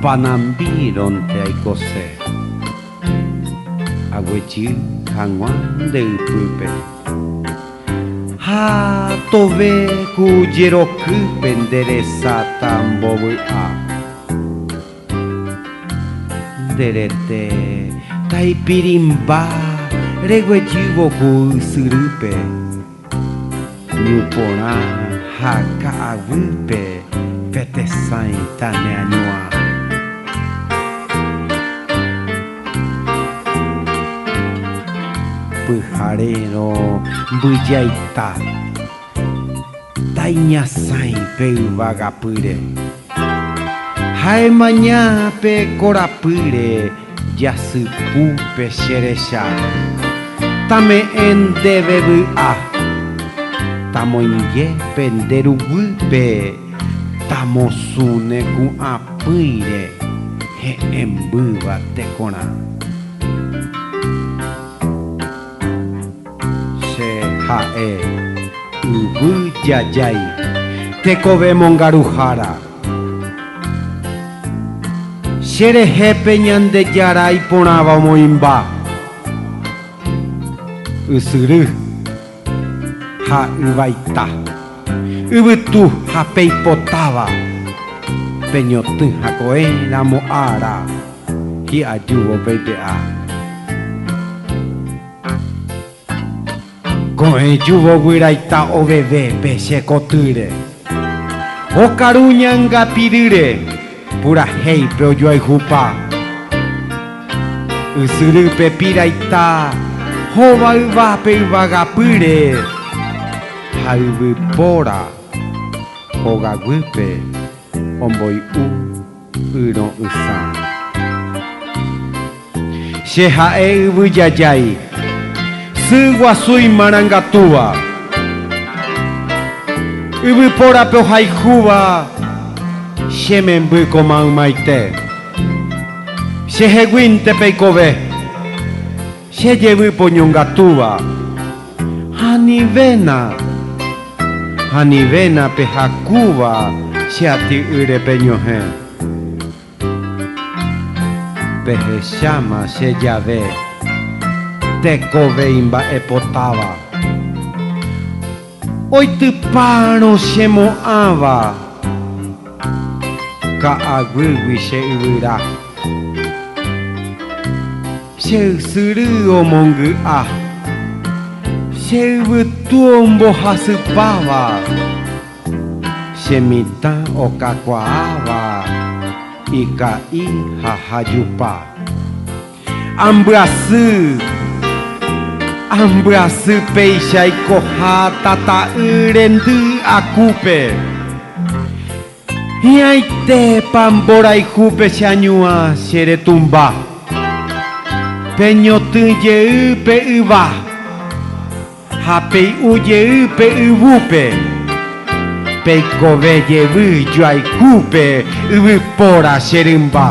panambironte aikose aguechi hag̃uán nde'ypýpe ha tove kujerokýpe nderesáta mbovy'a nderete taipirimba reguejývo ku ysyrype ñuporã ha ka'aguýpe petesãita neañuã pyharérõ mbyjaita taiñasãipe yvagapýre ha'emañápe korapýre jasypúpe cherecha tame'ẽ ndéve vy'a tamoinjépe nderuguýpe tamosũne ku apỹire he'ẽmbýva tekorã che ha'e yvy jajái tekove mongaruhára cherehépe ñandejára iporãva omoĩmba ysyry ha yvaita yvytu ha peipotáva peñotỹ ha ko'ẽramo ára hi'ajúvo peipe'a ko'ẽjúvo guyraita ovevépe che kotýre okaru ñangapirýre purahéipe ojoayhupa ysyrýpe piraita hóva yvápe yvagapýre ha yvypóra hogaguýpe omboy'u yrõ ysã che ha'e yvyjajái sy guasúi marangatúva yvypórape ohaihúva chememby komaymaite cheheguínte peikove chejevy poñongatúva hanivéna pe hakúva cheaty'ýre peñohẽ pehecháma chejave tekove imba'epotáva oitypárõ chemo'ãva ka'aguýgui che yvyra che ysyry omongy'a che yvytu ombohasypáva che mitã okakuaáva ika'i ha hajupa ambyasy peichaikoha tata'y rendy akúpe hi'aitépa mborayhúpe cheañuã cheretumba peñotỹjeýpe yva ha pei'ujeýpe yvúpe peikovejevy joaikúpe yvypóra cherymba